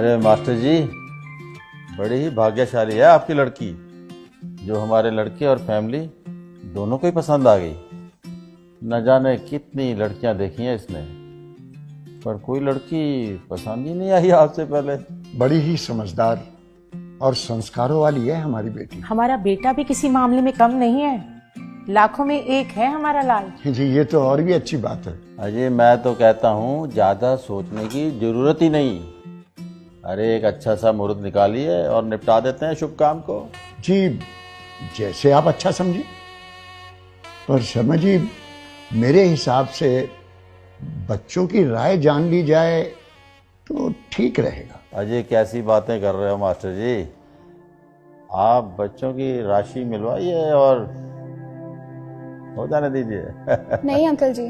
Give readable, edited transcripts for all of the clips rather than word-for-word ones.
अरे मास्टर जी, बड़ी ही भाग्यशाली है आपकी लड़की, जो हमारे लड़के और फैमिली दोनों को ही पसंद आ गई। न जाने कितनी लड़कियां देखी हैं इसने, पर कोई लड़की पसंद ही नहीं आई आपसे पहले। बड़ी ही समझदार और संस्कारों वाली है हमारी बेटी। हमारा बेटा भी किसी मामले में कम नहीं है, लाखों में एक है हमारा लाल। जी, ये तो और भी अच्छी बात है। अजय, मैं तो कहता हूँ ज्यादा सोचने की जरूरत ही नहीं। अरे एक अच्छा सा मुहूर्त निकालिए और निपटा देते हैं शुभ काम को। जी, जैसे आप अच्छा समझे। पर शर्मा जी, मेरे हिसाब से बच्चों की राय जान ली जाए तो ठीक रहेगा। अजय, कैसी बातें कर रहे हो मास्टर जी? आप बच्चों की राशि मिलवाइए और हो जाने दीजिए। नहीं अंकल जी,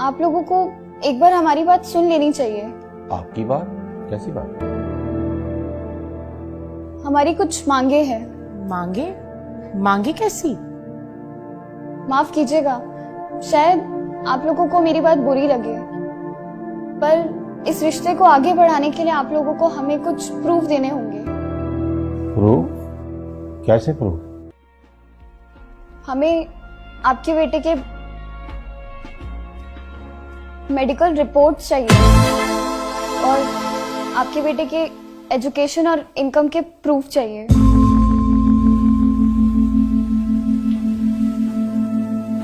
आप लोगों को एक बार हमारी बात सुन लेनी चाहिए। आपकी बात? कैसी बात? हमारी कुछ मांगे हैं। मांगे? मांगे कैसी? माफ कीजिएगा, शायद आप लोगों को मेरी बात बुरी लगे, पर इस रिश्ते को आगे बढ़ाने के लिए आप लोगों को हमें कुछ प्रूफ देने होंगे। प्रूफ? कैसे प्रूफ? हमें आपके बेटे के मेडिकल रिपोर्ट्स चाहिए और आपके बेटे के एजुकेशन और इनकम के प्रूफ चाहिए।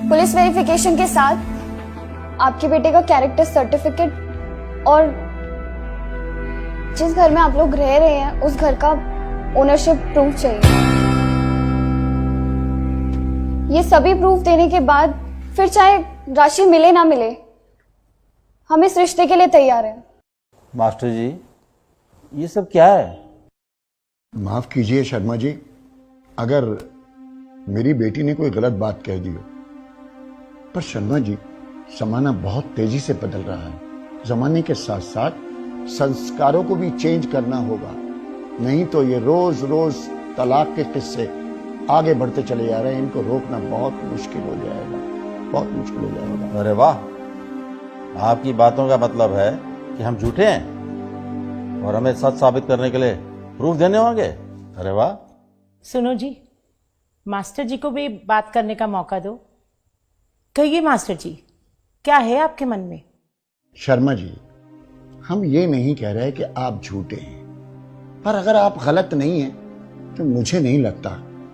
पुलिस वेरिफिकेशन के साथ आपके बेटे का कैरेक्टर सर्टिफिकेट और जिस घर में आप लोग रह रहे हैं उस घर का ओनरशिप प्रूफ चाहिए। ये सभी प्रूफ देने के बाद फिर चाहे राशि मिले ना मिले, हम इस रिश्ते के लिए तैयार हैं। मास्टर जी, ये सब क्या है? माफ कीजिए शर्मा जी, अगर मेरी बेटी ने कोई गलत बात कह दी हो, पर शर्मा जी, जमाना बहुत तेजी से बदल रहा है। जमाने के साथ साथ संस्कारों को भी चेंज करना होगा, नहीं तो ये रोज रोज तलाक के किस्से आगे बढ़ते चले जा रहे हैं। इनको रोकना बहुत मुश्किल हो जाएगा, बहुत मुश्किल हो जाएगा। अरे वाह, आपकी बातों का मतलब है कि हम झूठे हैं और हमें सच साबित करने के लिए प्रूफ देने होंगे। अरे वाह। सुनो जी, मास्टर जी को भी बात करने का मौका दो। कहिए मास्टर जी, क्या है आपके मन में? शर्मा जी, हम ये नहीं कह रहे कि आप झूठे हैं, पर अगर आप गलत नहीं हैं तो मुझे नहीं लगता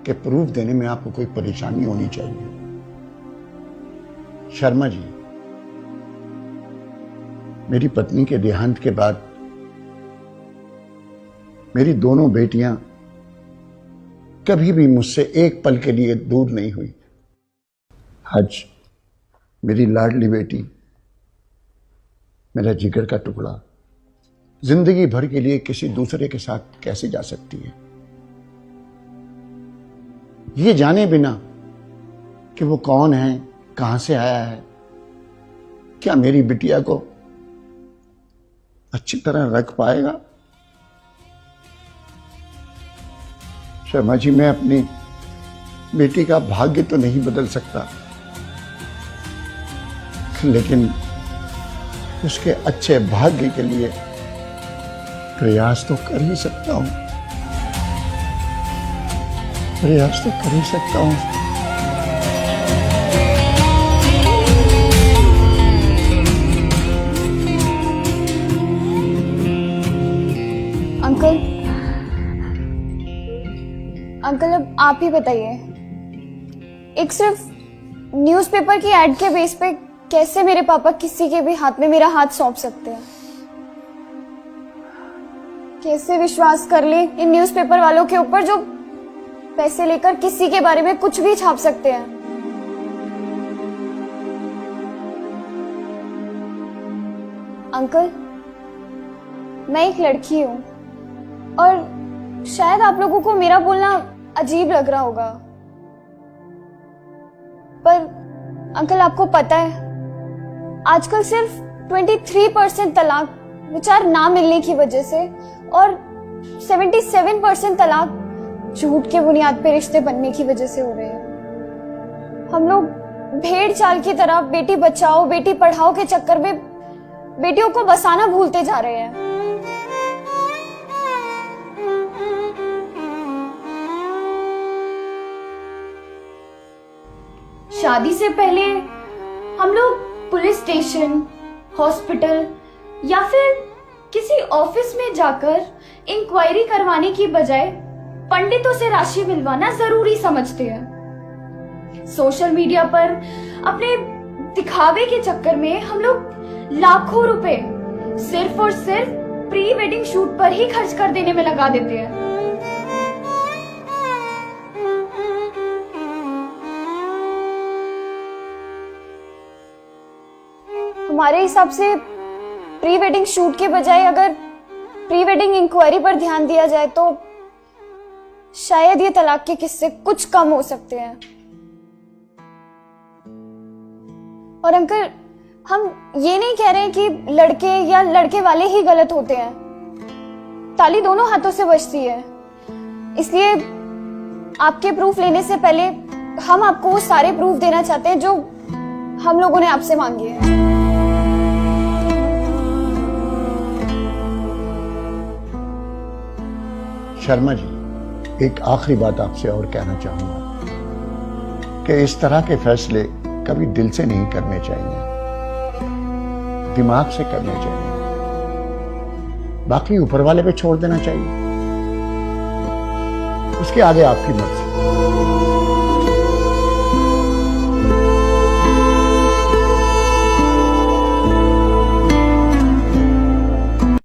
कि प्रूफ देने में आपको कोई परेशानी होनी चाहिए। शर्मा जी, मेरी पत्नी के देहांत के बाद मेरी दोनों बेटियां कभी भी मुझसे एक पल के लिए दूर नहीं हुई। आज मेरी लाडली बेटी, मेरा जिगर का टुकड़ा, जिंदगी भर के लिए किसी दूसरे के साथ कैसे जा सकती है, ये जाने बिना कि वो कौन है, कहां से आया है, क्या मेरी बिटिया को अच्छी तरह रख पाएगा? शर्मा जी, मैं अपनी बेटी का भाग्य तो नहीं बदल सकता, लेकिन उसके अच्छे भाग्य के लिए प्रयास तो कर ही सकता हूं, प्रयास तो कर ही सकता हूं। अंकल, अंकल अब आप ही बताइए, एक सिर्फ न्यूज़पेपर की एड के बेस पे कैसे मेरे पापा किसी के भी हाथ में मेरा हाथ सौंप सकते हैं? कैसे विश्वास कर ले इन न्यूज़पेपर वालों के ऊपर जो पैसे लेकर किसी के बारे में कुछ भी छाप सकते हैं? अंकल, मैं एक लड़की हूं और शायद आप लोगों को मेरा बोलना अजीब लग रहा होगा, पर अंकल आपको पता है आजकल सिर्फ 23% तलाक विचार ना मिलने की वजह से और 77% तलाक झूठ के बुनियाद पे रिश्ते बनने की वजह से हो रहे हैं। हम लोग भेड़ चाल की तरह बेटी बचाओ बेटी पढ़ाओ के चक्कर में बेटियों को बसाना भूलते जा रहे हैं। शादी से पहले हम लोग पुलिस स्टेशन, हॉस्पिटल या फिर किसी ऑफिस में जाकर इंक्वायरी करवाने की बजाय पंडितों से राशि मिलवाना जरूरी समझते हैं। सोशल मीडिया पर अपने दिखावे के चक्कर में हम लोग लाखों रुपए सिर्फ और सिर्फ प्री वेडिंग शूट पर ही खर्च कर देने में लगा देते हैं। हमारे हिसाब से प्री वेडिंग शूट के बजाय अगर प्री वेडिंग इंक्वायरी पर ध्यान दिया जाए तो शायद ये तलाक के किस्से कुछ कम हो सकते हैं। और अंकल, हम ये नहीं कह रहे हैं कि लड़के या लड़के वाले ही गलत होते हैं। ताली दोनों हाथों से बजती है। इसलिए आपके प्रूफ लेने से पहले हम आपको वो सारे प्रूफ देना चाहते हैं जो हम लोगों ने आपसे मांगे हैं। शर्मा जी, एक आखिरी बात आपसे और कहना चाहूंगा कि इस तरह के fैसले कभी दिल से नहीं करने चाहिए, दिमाग से करने चाहिए, बाकी ऊपर वाले पे छोड़ देना चाहिए। उसके आगे आपकी मर्जी।